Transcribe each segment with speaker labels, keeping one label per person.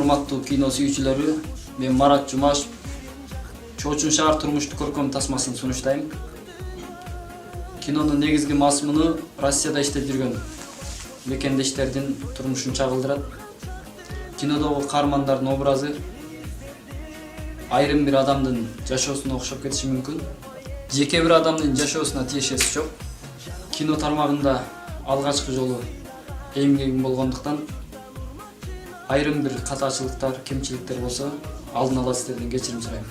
Speaker 1: урматтуу кино сүйүүчүлөрү, мен Марат Жумашев Чоочун шаар турмуштук көркөм тасмасын сунуштайм. Кинонун негизги мазмуну Россияда иштеп жүргөн мекендештердин турмушун чагылдырат. Кинодогу каармандардын образы айрым бир адамдын жашоосуна окшоп кетиши мүмкүн. Жеке бир адамдын жашоосуна тиешеси жок. Кино тармагында алгачкы жолу эмгегим болгондуктан айрым бир катачылыктар, кемчиликтер болсо, алдын ала сиздерден кечирим сурайм.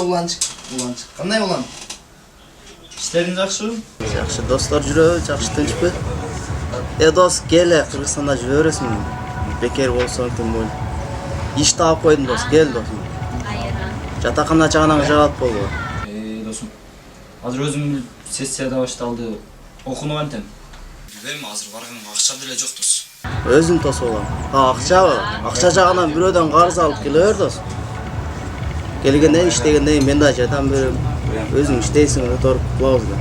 Speaker 2: Уланчык. Кандай улан? İşlerin жакшыбы?
Speaker 3: Жакшы, достор жүрөбү, жакшы тынчпы? Дос, кел, Кыргызстанда жүрө бересиңби? Бекер болсоң тим. Иш таап койдум, дос, кел, досум. Жатакана чыганаңа жагат болбу.
Speaker 1: Досум. Азыр өзүм сессияда башталды. Окууну кантем? Билбейм, азыр барганга акча деле жок, дос.
Speaker 3: Өзүм тосуп алам. Акчабы? Акча жагынан бирөөдөн карыз алып келе бер, дос. Келгенден иштегенден мен да жатам берем. Өзүң иштейсиң, отуруп кылабыз да.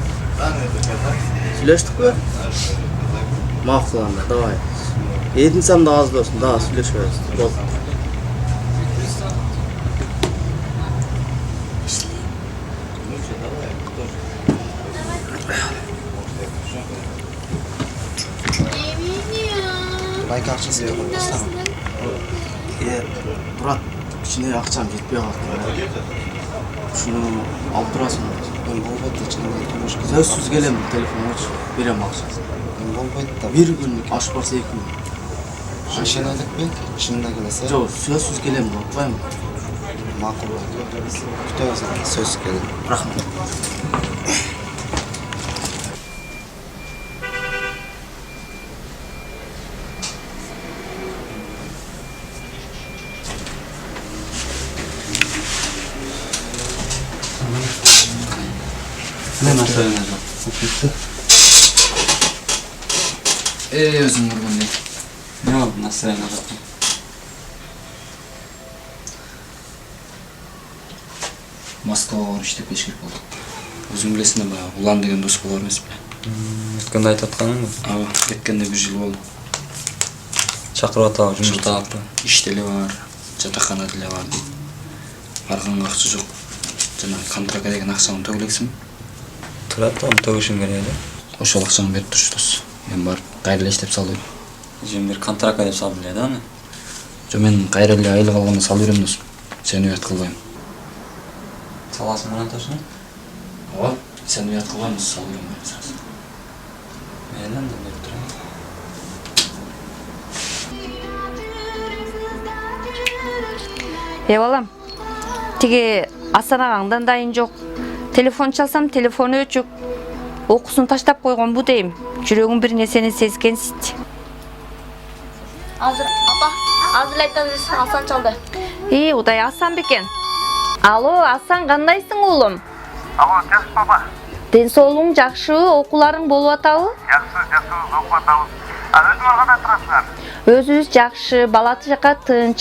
Speaker 3: Сүйлөштүкпү? Макул анда, давай. Этинсам да аз досум, да сүйлөшөбүз. Бол.
Speaker 2: Байка акчасы жок болсо.
Speaker 3: Брат, кичине акчам жетпей калды. Ушуну алып турасың.
Speaker 2: Мен болбойт да чынында турмуш.
Speaker 3: Сөзсүз келем, телефонго берем акчасын.
Speaker 2: Мен болбойт да.
Speaker 3: Бир күнүк аш барса 2 күн.
Speaker 2: Ишенелик бек, чынында келесе.
Speaker 3: Жок, сөзсүз келем, атпайм.
Speaker 2: Макул. Күтөбүз, сөз келем.
Speaker 3: Рахмат.
Speaker 1: Ne настроение жоқ? Өзім ұрған не? Не болды настроение жоқ? Москваға барып іштеп кеш керек болды. Өзің білесің бе, Улан деген дос болар емес пе?
Speaker 4: Өткенде айтып атқаның ба?
Speaker 1: Ава, кеткенде 1 жыл болды.
Speaker 4: Шақырып атаға жұмыс
Speaker 1: Шақырып иш деле бар, жатақхана деле бар дейді. Барғанға ақша жоқ. Жана контрактқа деген ақшаны төгілексің.
Speaker 4: тұрады, оны төгішім керек еді.
Speaker 1: Ошол акчаны берип турчу дос. Мен барып кайра эле иштеп салдым.
Speaker 4: Жем бир контрактка деп салып эле да аны.
Speaker 1: Жо мен кайра эле айлык алганда салып берем досум. Сени уят кылбайм.
Speaker 4: Саласың мына точно?
Speaker 1: Ооба, сени уят кылбайм, салып берем сразу.
Speaker 4: Мейли анда берип турайын.
Speaker 5: Балам, тиги Асан агаңдан дайын жок. Телефон çalsam telefonu өчүк. Окусун таштап койгон бу дейм. Жүрөгүң бир нерсени сезгенсит.
Speaker 6: Азыр айтабыз, Асан çaldı.
Speaker 5: Удай Асан бекен. Алло, Асан кандайсың уулум?
Speaker 7: Алло, жакшы баба.
Speaker 5: Ден соолугуң жакшы, окууларың болуп атабы?
Speaker 7: Жакшы, окуп атабыз. Өзүңөр кандай турасыңар?
Speaker 5: Өзүбүз жакшы, бала жака тынч.